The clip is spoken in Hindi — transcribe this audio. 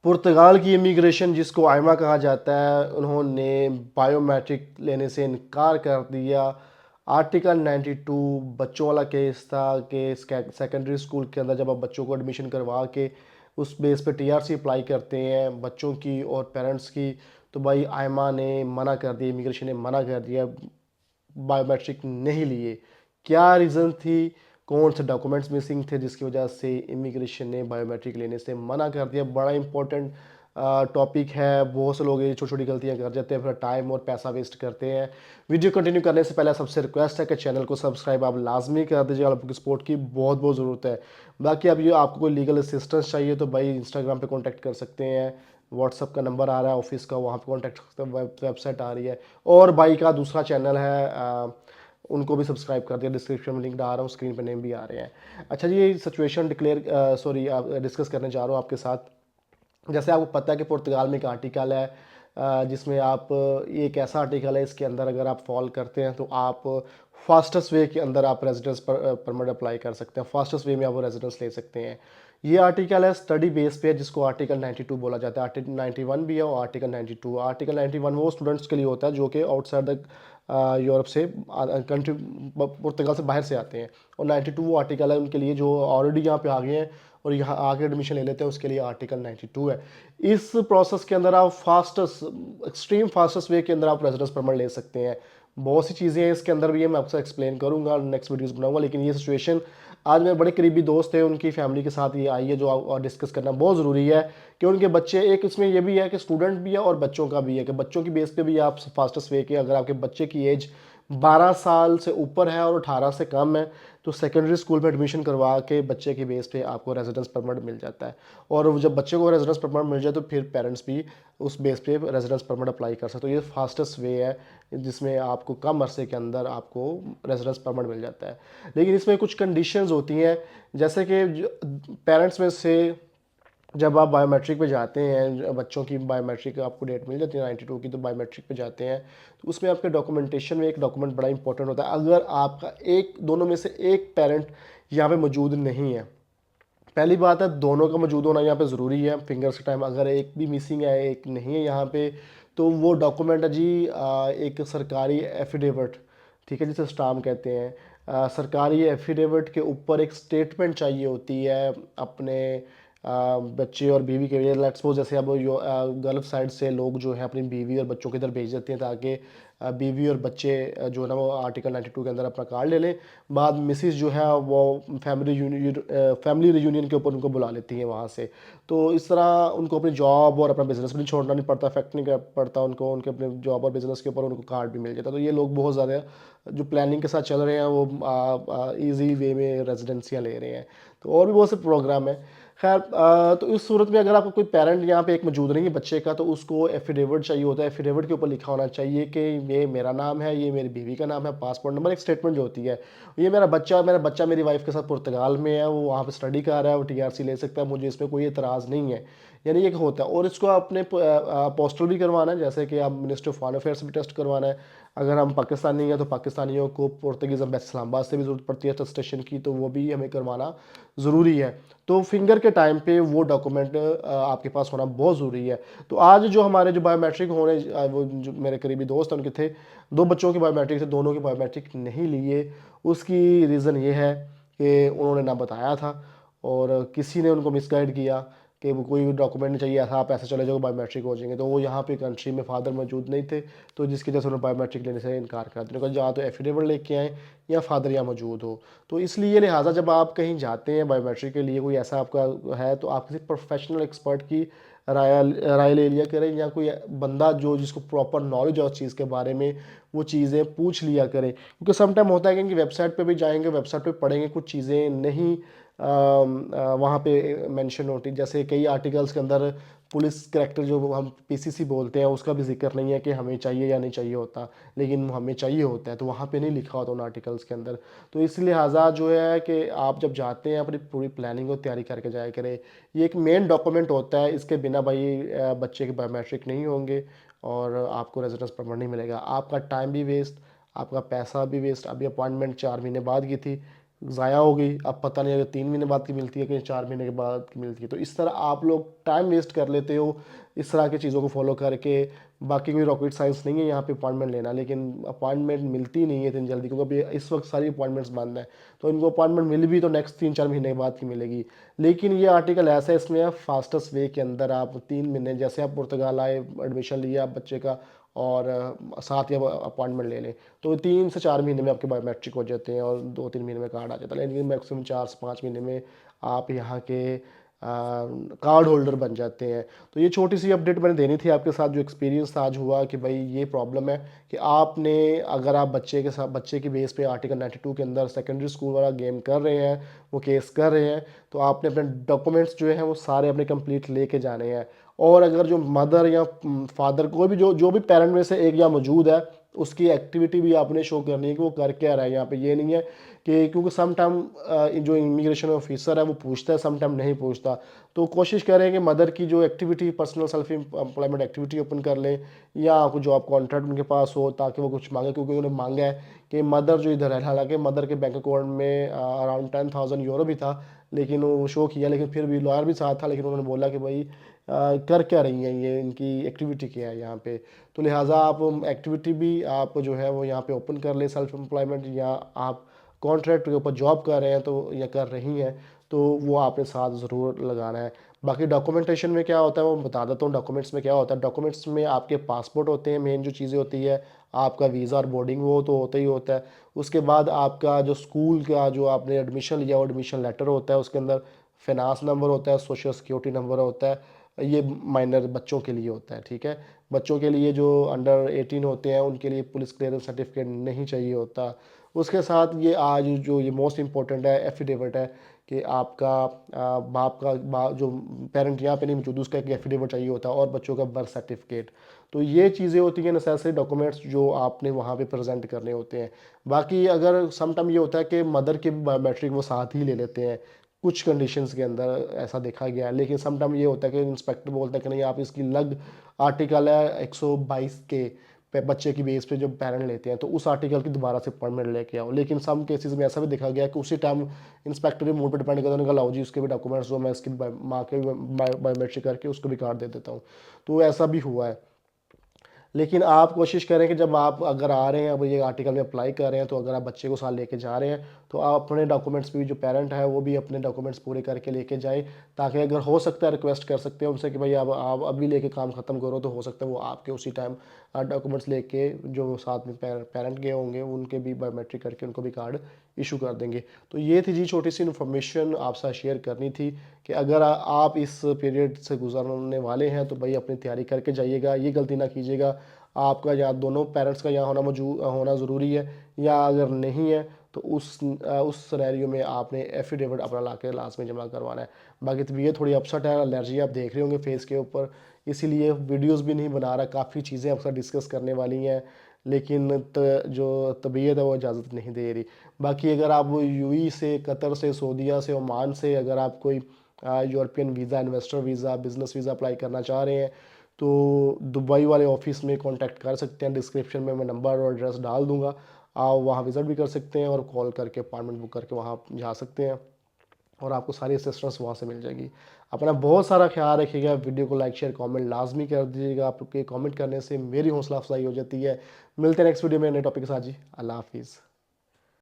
पुर्तगाल की इमिग्रेशन जिसको आइमा कहा जाता है, उन्होंने बायोमेट्रिक लेने से इनकार कर दिया। आर्टिकल 92 बच्चों वाला केस था कि सेकेंडरी स्कूल के अंदर जब आप बच्चों को एडमिशन करवा के उस बेस पे टीआरसी अप्लाई करते हैं बच्चों की और पेरेंट्स की, तो भाई आइमा ने मना कर दिया, इमिग्रेशन ने मना कर दिया, बायोमेट्रिक नहीं लिए। क्या रीज़न थी, कौन से डॉक्यूमेंट्स मिसिंग थे जिसकी वजह से इमिग्रेशन ने बायोमेट्रिक लेने से मना कर दिया? बड़ा इंपॉर्टेंट टॉपिक है। बहुत से लोग ये छोटी छोटी गलतियां कर जाते हैं, फिर टाइम और पैसा वेस्ट करते हैं। वीडियो कंटिन्यू करने से पहले सबसे रिक्वेस्ट है कि चैनल को सब्सक्राइब आप लाजमी कर दीजिएगा, आपकी सपोर्ट की बहुत बहुत ज़रूरत है। बाकी अब ये आपको कोई लीगल असिस्टेंस चाहिए तो भाई इंस्टाग्राम पे कांटेक्ट कर सकते हैं, व्हाट्सअप का नंबर आ रहा है ऑफिस का, वहाँ पे कांटेक्ट कर सकते हैं, वेबसाइट आ रही है। और भाई का दूसरा चैनल है, उनको भी सब्सक्राइब कर दिया, डिस्क्रिप्शन में लिंक डाल रहा हूँ, स्क्रीन पर नेम भी आ रहे हैं। अच्छा जी, ये सिचुएशन डिस्कस करने जा रहा हूँ आपके साथ। जैसे आपको पता है कि पुर्तगाल में एक आर्टिकल है, जिसमें आप, ये एक ऐसा आर्टिकल है इसके अंदर अगर आप फॉलो करते हैं तो आप फास्टेस्ट वे के अंदर आप रेजिडेंस परमिट अप्लाई कर सकते हैं, फास्टेस्ट वे में आप रेजिडेंस ले सकते हैं। ये आर्टिकल है स्टडी बेस पे है, जिसको आर्टिकल 92 बोला जाता है। आर्टिकल 91 भी है और आर्टिकल 92। आर्टिकल 91 वो स्टूडेंट्स के लिए होता है जो कि आउटसाइड द यूरोप से, कंट्री, पुर्तगाल से बाहर से आते हैं। और 92 वो आर्टिकल है उनके लिए जो ऑलरेडी यहाँ पे आ गए हैं और यहाँ आके एडमिशन ले लेते हैं, उसके लिए आर्टिकल 92 है। इस प्रोसेस के अंदर आप फास्टेस्ट, एक्सट्रीम फास्टेस्ट वे के अंदर आप रेजिडेंस परमिट ले सकते हैं। बहुत सी चीज़ें हैं इसके अंदर भी है, मैं आपसे एक्सप्लेन करूंगा, नेक्स्ट वीडियोस बनाऊंगा। लेकिन ये सिचुएशन आज मेरे बड़े करीबी दोस्त है, उनकी फैमिली के साथ ये आई है, जो डिस्कस करना बहुत ज़रूरी है कि उनके बच्चे, एक इसमें ये भी है कि स्टूडेंट भी है और बच्चों का भी है, कि बच्चों की बेस पे भी आप फास्टेस्ट वे के, अगर आपके बच्चे की एज 12 साल से ऊपर है और 18 से कम है तो सेकेंडरी स्कूल में एडमिशन करवा के बच्चे की बेस पे आपको रेजिडेंस परमिट मिल जाता है। और जब बच्चे को रेजिडेंस परमिट मिल जाए तो फिर पेरेंट्स भी उस बेस पे रेजिडेंस परमिट अप्लाई कर सकते हो। ये फास्टेस्ट वे है जिसमें आपको कम अरसे के अंदर आपको रेजिडेंस परमिट मिल जाता है। लेकिन इसमें कुछ कंडीशंस होती हैं, जैसे कि पेरेंट्स में से जब आप बायोमेट्रिक पे जाते हैं, बच्चों की बायोमेट्रिक आपको डेट मिल जाती है 92 की, तो बायोमेट्रिक पे जाते हैं तो उसमें आपके डॉक्यूमेंटेशन में एक डॉक्यूमेंट बड़ा इंपॉर्टेंट होता है। अगर आपका एक, दोनों में से एक पेरेंट यहाँ पे मौजूद नहीं है, पहली बात है दोनों का मौजूद होना यहाँ पे ज़रूरी है। फिंगर्स के टाइम अगर एक भी मिसिंग है, एक नहीं है यहाँ पे, तो वो डॉक्यूमेंट है जी एक सरकारी एफिडेविट, ठीक है, जिसे स्टाम्प कहते हैं। सरकारी एफिडेविट के ऊपर एक स्टेटमेंट चाहिए होती है अपने बच्चे और बीवी के लिए। लेट्स सपोज जैसे अब गल्फ साइड से लोग जो है अपनी बीवी और बच्चों के इधर भेज देते हैं ताकि बीवी और बच्चे जो है ना वो आर्टिकल 92 के अंदर अपना कार्ड ले लें। बाद मिसिस जो है वो फैमिली रियूनियन के ऊपर उनको बुला लेती हैं वहाँ से। तो इस तरह उनको अपनी जॉब और अपना बिजनेस भी छोड़ना नहीं पड़ता, इफेक्ट नहीं पड़ता उनको, उनके अपने जॉब और बिजनेस के ऊपर उनको कार्ड भी मिल जाता है। तो ये लोग बहुत ज़्यादा जो प्लानिंग के साथ चल रहे हैं वो ईजी वे में रेजिडेंसियाँ ले रहे हैं। तो और भी बहुत से प्रोग्राम है। खैर, तो इस सूरत में अगर आपका कोई पेरेंट यहाँ पे एक मौजूद नहीं है बच्चे का, तो उसको एफिडेविट चाहिए होता है। एफिडेविट के ऊपर लिखा होना चाहिए कि ये मेरा नाम है, ये मेरी बीवी का नाम है, पासपोर्ट नंबर, एक स्टेटमेंट जो होती है, ये मेरा बच्चा मेरी वाइफ के साथ पुर्तगाल में है, वो वहाँ पे स्टडी कर रहा है, वो टीआरसी ले सकता है, मुझे इसमें कोई एतराज़ नहीं है। यानी ये होता है। और इसको अपने पोस्टल भी करवाना है, जैसे कि आप मिनिस्ट्री ऑफ फॉरेन अफेयर्स भी टेस्ट करवाना है। अगर हम पाकिस्तानी हैं तो पाकिस्तानियों को पुर्तगीज़ एम्बेसी इस्लामाबाद से भी ज़रूरत पड़ती है अटेस्टेशन की, तो वो भी हमें करवाना ज़रूरी है। तो फिंगर के टाइम पे वो डॉक्यूमेंट आपके पास होना बहुत ज़रूरी है। तो आज जो हमारे जो बायोमेट्रिक होने, वो जो मेरे करीबी दोस्त हैं उनके थे, दो बच्चों की बायोमेट्रिक थे, दोनों की बायोमेट्रिक नहीं लिए। उसकी रीज़न ये है कि उन्होंने ना बताया था और किसी ने उनको मिसगाइड किया कि वो कोई डॉक्यूमेंट नहीं चाहिए, ऐसा आप ऐसे चले जाओ बायोमेट्रिक हो जाएंगे। तो वो यहाँ पे कंट्री में फादर मौजूद नहीं थे, तो जिसकी वजह से उन्होंने बायोमेट्रिक लेने से इनकार कर दिया। या तो एफिडेविट लेके आए या फादर यहाँ मौजूद हो। तो इसलिए लिहाजा जब आप कहीं जाते हैं बायोमेट्रिक के लिए, कोई ऐसा आपका है, तो आप किसी प्रोफेशनल एक्सपर्ट की राय ले लिया करें, या कोई बंदा जो जिसको प्रॉपर नॉलेज है उस चीज़ के बारे में, वो चीज़ें पूछ लिया करें। क्योंकि सम टाइम होता है कि वेबसाइट पे भी जाएंगे, वेबसाइट पे पढ़ेंगे, कुछ चीज़ें नहीं वहाँ पे मेंशन होती। जैसे कई आर्टिकल्स के अंदर पुलिस करैक्टर जो हम पीसीसी बोलते हैं उसका भी जिक्र नहीं है कि हमें चाहिए या नहीं चाहिए होता, लेकिन हमें चाहिए होता है, तो वहाँ पे नहीं लिखा होता उन आर्टिकल्स के अंदर। तो इस लिहाजा जो है कि आप जब जाते हैं अपनी पूरी प्लानिंग और तैयारी करके जाया करें। ये एक मेन डॉक्यूमेंट होता है, इसके बिना भाई बच्चे के बायोमेट्रिक नहीं होंगे और आपको रेजिडेंस परमिट नहीं मिलेगा। आपका टाइम भी वेस्ट, आपका पैसा भी वेस्ट। अभी अपॉइंटमेंट 4 महीने बाद की थी, ज़ाया हो गई, अब पता नहीं अगर 3 महीने बाद की मिलती है कि 4 महीने के बाद की मिलती है। तो इस तरह आप लोग टाइम वेस्ट कर लेते हो इस तरह की चीज़ों को फॉलो करके। बाकी कोई रॉकेट साइंस नहीं है यहाँ पे अपॉइंटमेंट लेना, लेकिन अपॉइंटमेंट मिलती नहीं है इतनी जल्दी, क्योंकि अभी इस वक्त सारी अपॉइंटमेंट्स बंद है। तो इनको अपॉइंटमेंट मिल भी तो नेक्स्ट 3-4 महीने के बाद की मिलेगी। लेकिन ये आर्टिकल ऐसा है, इसमें आप फास्टेस्ट वे के अंदर आप 3 महीने, जैसे आप पुर्तगाल आए, एडमिशन लिया आप बच्चे का, और साथ ही अपॉइंटमेंट ले लें, तो 3 से 4 महीने में आपके बायोमेट्रिक हो जाते हैं और 2-3 महीने में कार्ड आ जाता है। लेकिन मैक्सिमम 4 से 5 महीने में आप यहाँ के कार्ड होल्डर बन जाते हैं। तो ये छोटी सी अपडेट मैंने देनी थी आपके साथ, जो एक्सपीरियंस आज हुआ कि भाई ये प्रॉब्लम है कि आपने, अगर आप बच्चे के साथ, बच्चे की बेस पे आर्टिकल 92 के अंदर सेकेंडरी स्कूल वाला गेम कर रहे हैं, वो केस कर रहे हैं, तो आपने अपने डॉक्यूमेंट्स जो हैं वो सारे अपने कंप्लीट लेके जाने हैं। और अगर जो मदर या फादर, कोई भी जो भी पेरेंट में से एक या मौजूद है, उसकी एक्टिविटी भी आपने शो करनी है कि वो कर क्या रहा है यहाँ पे। ये नहीं है कि, क्योंकि सम टाइम जो इमिग्रेशन ऑफिसर है वो पूछता है, सम टाइम नहीं पूछता। तो कोशिश करें कि मदर की जो activity, personal self employment activity open कर लें, या कुछ जॉब कॉन्ट्रैक्ट उनके पास हो ताकि वो कुछ मांगे, क्योंकि उन्होंने मांगा है कि मदर जो इधर है, हालांकि मदर के बैंक अकाउंट में अराउंड 10,000 यूरो भी था, लेकिन वो शो किया, लेकिन फिर भी लॉयर भी साथ था, लेकिन उन्होंने बोला कि भाई कर क्या रही हैं ये, इनकी एक्टिविटी क्या है यहाँ पे। तो लिहाजा आप एक्टिविटी भी आप जो है वो यहाँ पे ओपन कर ले, सेल्फ एम्प्लॉयमेंट, या आप कॉन्ट्रैक्ट के ऊपर जॉब कर रहे हैं तो, या कर रही हैं, तो वो आपने साथ ज़रूर लगाना है। बाकी डॉक्यूमेंटेशन में क्या होता है वो बता देता हूँ। डॉक्यूमेंट्स में क्या होता है, डॉक्यूमेंट्स में आपके पासपोर्ट होते हैं, मेन जो चीज़ें होती है, आपका वीज़ा और बोर्डिंग वो तो होता ही होता है। उसके बाद आपका जो स्कूल का जो आपने एडमिशन लिया वो एडमिशन लेटर होता है, उसके अंदर फिनांस नंबर होता है, सोशल सिक्योरिटी नंबर होता है। ये माइनर बच्चों के लिए होता है, ठीक है। बच्चों के लिए जो अंडर 18 होते हैं उनके लिए पुलिस क्लियरेंस सर्टिफिकेट नहीं चाहिए होता। उसके साथ ये आज जो ये मोस्ट इंपॉर्टेंट है, एफिडेविट है, कि आपका बाप का जो पेरेंट यहाँ पे नहीं मौजूद, उसका एक एफिडेविट चाहिए होता है, और बच्चों का बर्थ सर्टिफिकेट। तो ये चीज़ें होती हैं नेसेसरी डॉक्यूमेंट्स जो आपने वहाँ पे प्रेजेंट करने होते हैं। बाकी अगर सम टाइम ये होता है कि मदर के बायोमेट्रिक वो साथ ही ले लेते हैं, कुछ कंडीशंस के अंदर ऐसा देखा गया है। लेकिन सम टाइम ये होता है कि इंस्पेक्टर बोलता है कि नहीं, आप इसकी लग आर्टिकल है 122 के पे बच्चे की बेस पे जब पेरेंट लेते हैं, तो उस आर्टिकल की दोबारा से अपॉइंटमेंट लेके आओ। लेकिन सम केसेस में ऐसा भी देखा गया कि उसी टाइम इंस्पेक्टर के मूड पर डिपेंड करता है, उन्होंने कहा लाओ जी उसके भी डॉक्यूमेंट्स दो, मैं इसकी माँ के बायोमेट्रिक करके उसको भी कार्ड दे देता हूँ। तो ऐसा भी हुआ है। लेकिन आप कोशिश करें कि जब आप अगर आ रहे हैं, अब ये आर्टिकल में अप्लाई कर रहे हैं, तो अगर आप बच्चे को साथ लेके जा रहे हैं, तो आप अपने डॉक्यूमेंट्स भी, जो पेरेंट है वो भी अपने डॉक्यूमेंट्स पूरे करके लेके जाएं, ताकि अगर हो सकता है रिक्वेस्ट कर सकते हैं उनसे कि भाई अब आप अभी लेके काम ख़त्म करो, तो हो सकता है वो आपके उसी टाइम डॉक्यूमेंट्स लेके जो साथ में पेरेंट गए होंगे उनके भी बायोमेट्रिक करके उनको भी कार्ड इशू कर देंगे। तो ये थी जी छोटी सी इन्फॉर्मेशन आपसे शेयर करनी थी कि अगर आप इस पीरियड से गुजरने वाले हैं तो भाई अपनी तैयारी करके जाइएगा, ये गलती ना कीजिएगा। आपका या दोनों पेरेंट्स का यहाँ होना मौजूद होना ज़रूरी है, या अगर नहीं है तो उस सिनेरियो में आपने एफिडेविट अपना ला के लास्ट में जमा करवाना है। बाकी तबीयत थोड़ी अपसेट है, एलर्जी आप देख रहे होंगे फेस के ऊपर, इसीलिए वीडियोस भी नहीं बना रहा। काफ़ी चीज़ें आपसे डिस्कस करने वाली हैं, लेकिन जो तबीयत है वो इजाज़त नहीं दे रही। बाकी अगर आप यूएई से, कतर से, सऊदीया से, ओमान से अगर आप कोई European visa, investor visa, business visa apply करना चाह रहे हैं, तो दुबई वाले ऑफिस में कांटेक्ट कर सकते हैं। डिस्क्रिप्शन में मैं नंबर और एड्रेस डाल दूंगा, आप वहाँ विज़िट भी कर सकते हैं और कॉल करके अपॉइंटमेंट बुक करके वहाँ जा सकते हैं, और आपको सारी असिस्टेंस वहाँ से मिल जाएगी। अपना बहुत सारा ख्याल रखिएगा। वीडियो को लाइक शेयर कमेंट लाजमी कर दीजिएगा, आपके कमेंट करने से मेरी हौसला अफजाई हो जाती है। मिलते हैं नेक्स्ट वीडियो में नए टॉपिक के साथ जी। अल्लाह हाफिज़।